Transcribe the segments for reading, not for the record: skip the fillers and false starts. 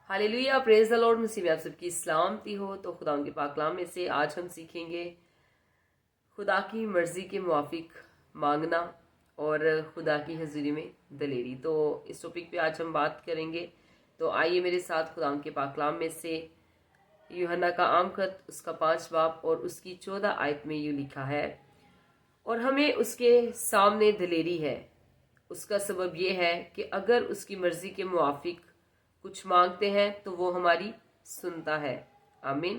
Hallelujah, praise the Lord. मसीह में आप सबकी सलामती हो। तो खुदा के पाक कलाम में से आज हम सीखेंगे खुदा की मर्जी के मुआफिक मांगना और खुदा की हजूरी में दलेरी। तो इस टॉपिक पे आज हम बात करेंगे। तो आइए मेरे साथ खुदा के पाक कलाम में से यूहन्ना का आम खत उसका 5 बाब और उसकी 14 आयत में यूँ लिखा है, और हमें उसके सामने दलेरी है। उसका सबब यह है कि अगर उसकी मर्जी के मुआफिक कुछ मांगते हैं तो वो हमारी सुनता है। आमीन।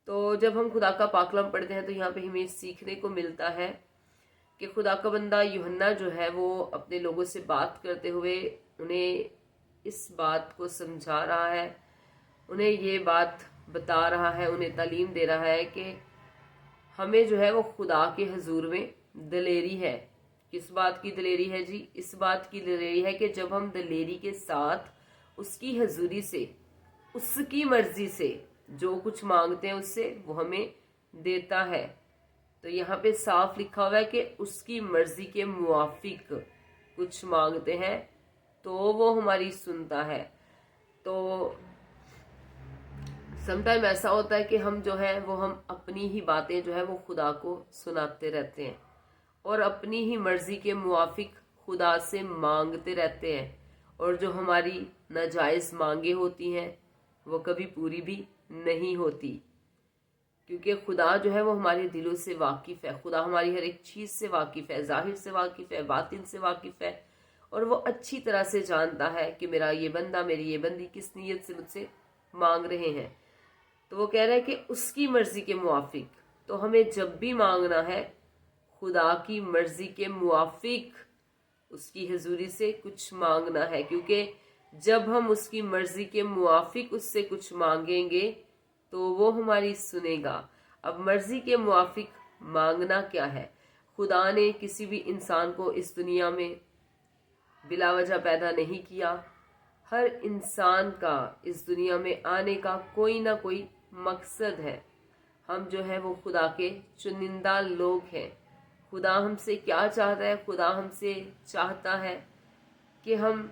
तो जब हम खुदा का पाकलाम पढ़ते हैं तो यहाँ पे हमें सीखने को मिलता है कि खुदा का बंदा यूहन्ना जो है वो अपने लोगों से बात करते हुए उन्हें इस बात को समझा रहा है, उन्हें ये बात बता रहा है, उन्हें तालीम दे रहा है कि हमें जो है वो खुदा के हजूर में दलेरी है। किस बात की दलेरी है जी? इस बात की दलेरी है कि जब हम दलेरी के साथ उसकी हजूरी से, उसकी मर्जी से जो कुछ मांगते हैं उससे वो हमें देता है। तो यहाँ पे साफ लिखा हुआ है कि उसकी मर्जी के मुआफिक कुछ मांगते हैं तो वो हमारी सुनता है। तो समटाइम ऐसा होता है कि हम जो है वो हम अपनी ही बातें जो है वो खुदा को सुनाते रहते हैं और अपनी ही मर्जी के मुआफिक खुदा से मांगते रहते हैं, और जो हमारी नाजायज मांगे होती हैं वो कभी पूरी भी नहीं होती, क्योंकि खुदा जो है वो हमारे दिलों से वाकिफ है। खुदा हमारी हर एक चीज से वाकिफ है, जाहिर से वाकिफ है, बातिन से वाकिफ है, और वो अच्छी तरह से जानता है कि मेरा ये बंदा, मेरी ये बंदी किस नीयत से मुझसे मांग रहे हैं। तो वो कह रहा है कि उसकी मर्जी के मुआफिक। तो हमें जब भी मांगना है खुदा की मर्जी के मुआफिक उसकी हजूरी से कुछ मांगना है, क्योंकि जब हम उसकी मर्जी के मुआफिक उससे कुछ मांगेंगे तो वो हमारी सुनेगा। अब मर्जी के मुआफिक मांगना क्या है? खुदा ने किसी भी इंसान को इस दुनिया में बिला वजह पैदा नहीं किया। हर इंसान का इस दुनिया में आने का कोई ना कोई मकसद है। हम जो है वो खुदा के चुनिंदा लोग हैं। खुदा हमसे क्या चाहता है? खुदा हमसे चाहता है कि हम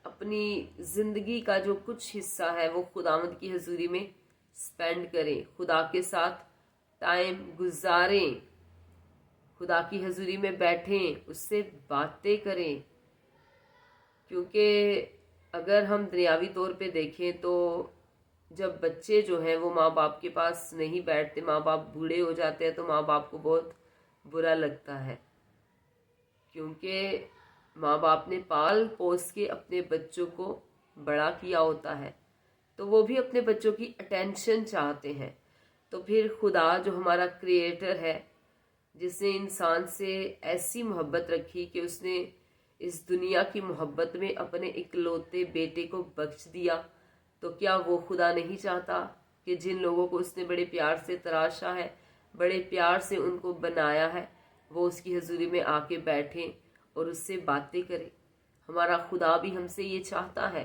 अपनी जिंदगी का जो कुछ हिस्सा है वो खुदावंद की हजूरी में स्पेंड करें, खुदा के साथ टाइम गुजारें, खुदा की हजूरी में बैठें, उससे बातें करें। क्योंकि अगर हम दुनियावी तौर पे देखें तो जब बच्चे जो हैं वो माँ बाप के पास नहीं बैठते, माँ बाप बूढ़े हो जाते हैं, तो माँ बाप को बहुत बुरा लगता है, क्योंकि माँ बाप ने पाल पोस के अपने बच्चों को बड़ा किया होता है, तो वो भी अपने बच्चों की अटेंशन चाहते हैं। तो फिर खुदा जो हमारा क्रिएटर है, जिसने इंसान से ऐसी मोहब्बत रखी कि उसने इस दुनिया की मोहब्बत में अपने इकलौते बेटे को बख्श दिया, तो क्या वो खुदा नहीं चाहता कि जिन लोगों को उसने बड़े प्यार से तराशा है, बड़े प्यार से उनको बनाया है, वो उसकी हजूरी में आके बैठें और उससे बातें करें? हमारा खुदा भी हमसे ये चाहता है।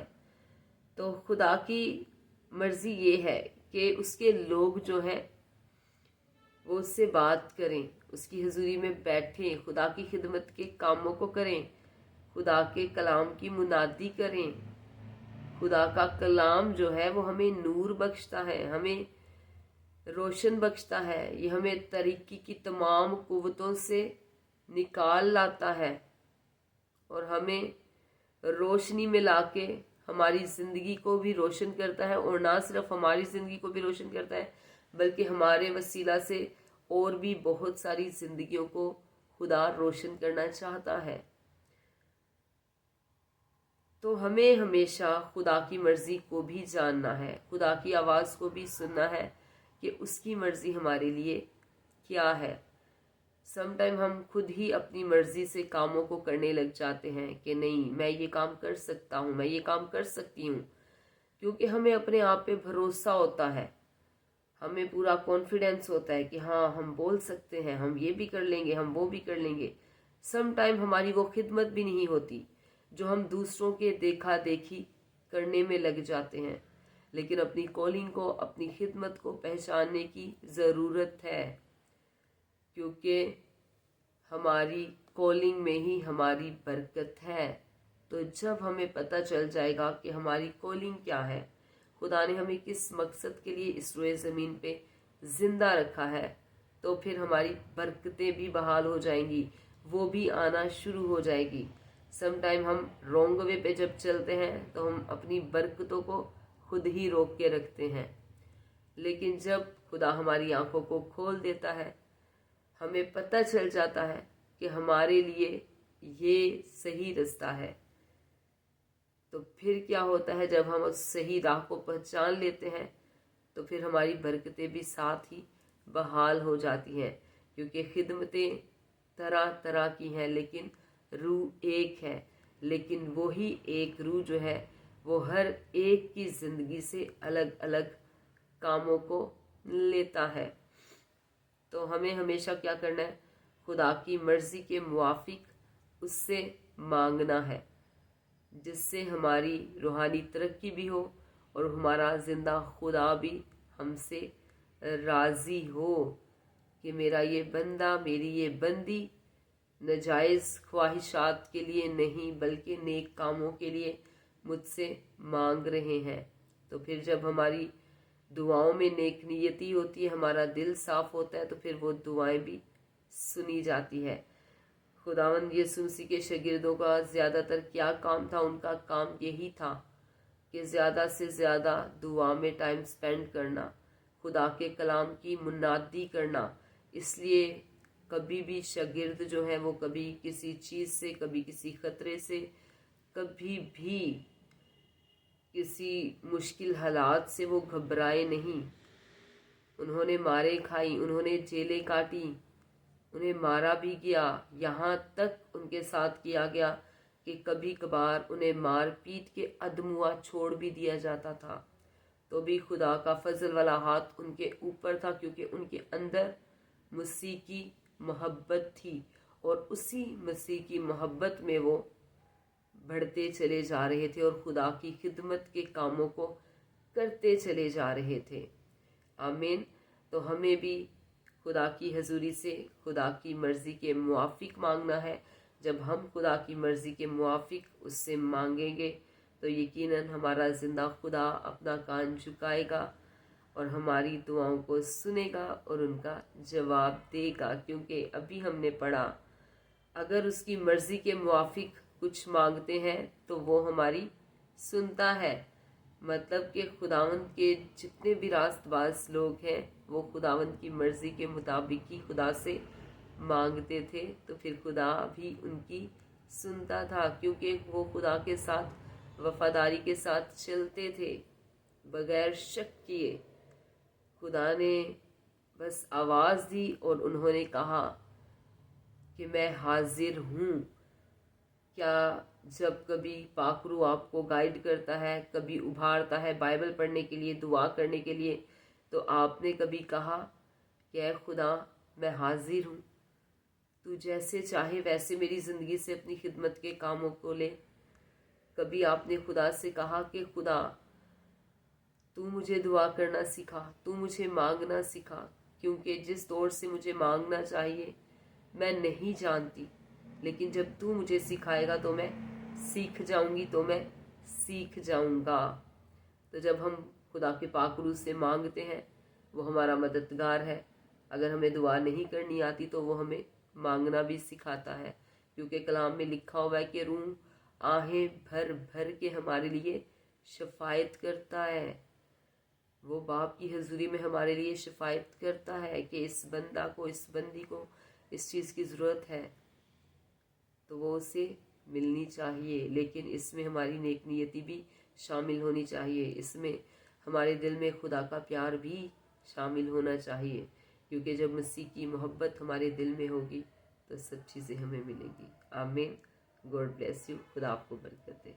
तो खुदा की मर्जी ये है कि उसके लोग जो हैं वो उससे बात करें, उसकी हजूरी में बैठें, खुदा की खिदमत के कामों को करें, खुदा के कलाम की मुनादी करें। खुदा का कलाम जो है वो हमें नूर बख्शता है, हमें रोशन बख्शता है, ये हमें तरीकी की तमाम कुव्वतों से निकाल लाता है और हमें रोशनी में लाके हमारी ज़िंदगी को भी रोशन करता है। और ना सिर्फ हमारी ज़िंदगी को भी रोशन करता है, बल्कि हमारे वसीला से और भी बहुत सारी ज़िंदगियों को खुदा रोशन करना चाहता है। तो हमें हमेशा खुदा की मर्जी को भी जानना है, खुदा की आवाज़ को भी सुनना है कि उसकी मर्जी हमारे लिए क्या है। समटाइम हम खुद ही अपनी मर्जी से कामों को करने लग जाते हैं कि नहीं, मैं ये काम कर सकता हूँ, मैं ये काम कर सकती हूँ, क्योंकि हमें अपने आप पे भरोसा होता है, हमें पूरा कॉन्फिडेंस होता है कि हाँ हम बोल सकते हैं, हम ये भी कर लेंगे, हम वो भी कर लेंगे। समटाइम हमारी वो खिदमत भी नहीं होती जो हम दूसरों के देखा देखी करने में लग जाते हैं, लेकिन अपनी कॉलिंग को, अपनी खिदमत को पहचानने की ज़रूरत है, क्योंकि हमारी कॉलिंग में ही हमारी बरकत है। तो जब हमें पता चल जाएगा कि हमारी कॉलिंग क्या है, खुदा ने हमें किस मकसद के लिए इस रोए ज़मीन पे जिंदा रखा है, तो फिर हमारी बरकतें भी बहाल हो जाएंगी, वो भी आना शुरू हो जाएगी। समटाइम हम रॉन्ग वे पे जब चलते हैं तो हम अपनी बरकतों को खुद ही रोक के रखते हैं, लेकिन जब खुदा हमारी आंखों को खोल देता है, हमें पता चल जाता है कि हमारे लिए ये सही रास्ता है, तो फिर क्या होता है, जब हम उस सही राह को पहचान लेते हैं तो फिर हमारी बरकतें भी साथ ही बहाल हो जाती हैं, क्योंकि खिदमतें तरह तरह की हैं लेकिन रूह एक है। लेकिन वही एक रूह जो है वो हर एक की जिंदगी से अलग अलग कामों को लेता है। तो हमें हमेशा क्या करना है, खुदा की मर्जी के मुआफिक उससे मांगना है, जिससे हमारी रूहानी तरक्की भी हो और हमारा जिंदा खुदा भी हमसे राजी हो कि मेरा ये बंदा, मेरी ये बंदी नजायज़ ख्वाहिशात के लिए नहीं बल्कि नेक कामों के लिए मुझसे मांग रहे हैं। तो फिर जब हमारी दुआओं में नेक नियति होती है, हमारा दिल साफ होता है, तो फिर वो दुआएं भी सुनी जाती है। खुदावंद यीशु मसीह के शागिर्दों का ज़्यादातर क्या काम था, उनका काम यही था कि ज़्यादा से ज़्यादा दुआ में टाइम स्पेंड करना, खुदा के कलाम की मुनादी करना। इसलिए कभी भी शागिर्द जो है वो कभी किसी चीज़ से, कभी किसी खतरे से, कभी भी किसी मुश्किल हालात से वो घबराए नहीं। उन्होंने मारे खाई, उन्होंने जेलें काटी, उन्हें मारा भी गया, यहाँ तक उनके साथ किया गया कि कभी कभार उन्हें मार पीट के अधमुआ छोड़ भी दिया जाता था। तो भी खुदा का फजल वाला हाथ उनके ऊपर था, क्योंकि उनके अंदर मसीह की मोहब्बत थी और उसी मसीह की मोहब्बत में वो बढ़ते चले जा रहे थे और खुदा की खिदमत के कामों को करते चले जा रहे थे। आमीन। तो हमें भी खुदा की हजूरी से खुदा की मर्जी के मुआफिक मांगना है। जब हम खुदा की मर्जी के मुआफिक उससे मांगेंगे तो यकीनन हमारा जिंदा खुदा अपना कान झुकाएगा और हमारी दुआओं को सुनेगा और उनका जवाब देगा। क्योंकि अभी हमने पढ़ा, अगर उसकी मर्जी के मुआफिक कुछ मांगते हैं तो वो हमारी सुनता है। मतलब कि खुदावंद के जितने भी रास्तबाज लोग हैं वो खुदावंद की मर्जी के मुताबिक ही खुदा से मांगते थे, तो फिर खुदा भी उनकी सुनता था, क्योंकि वो खुदा के साथ वफादारी के साथ चलते थे बगैर शक किए। खुदा ने बस आवाज़ दी और उन्होंने कहा कि मैं हाजिर हूँ। क्या जब कभी पाकरू आपको गाइड करता है, कभी उभारता है बाइबल पढ़ने के लिए, दुआ करने के लिए, तो आपने कभी कहा कि ऐ खुदा मैं हाजिर हूँ, तू जैसे चाहे वैसे मेरी ज़िंदगी से अपनी खिदमत के कामों को ले? कभी आपने खुदा से कहा कि खुदा तू मुझे दुआ करना सिखा, तू मुझे मांगना सिखा, क्योंकि जिस दौर से मुझे मांगना चाहिए मैं नहीं जानती, लेकिन जब तू मुझे सिखाएगा तो मैं सीख जाऊंगी, तो मैं सीख जाऊंगा। तो जब हम खुदा के पाकरू से मांगते हैं वो हमारा मददगार है। अगर हमें दुआ नहीं करनी आती तो वो हमें मांगना भी सिखाता है, क्योंकि कलाम में लिखा हुआ है कि रूह आहें भर भर के हमारे लिए शफायत करता है। वो बाप की हजूरी में हमारे लिए शफायत करता है कि इस बंदा को, इस बंदी को इस चीज़ की ज़रूरत है, तो वो उसे मिलनी चाहिए। लेकिन इसमें हमारी नेक नियति भी शामिल होनी चाहिए, इसमें हमारे दिल में खुदा का प्यार भी शामिल होना चाहिए, क्योंकि जब मसीह की मोहब्बत हमारे दिल में होगी तो सब चीज़ें हमें मिलेंगी। आमीन। God bless you. खुदा आपको बरकत दे।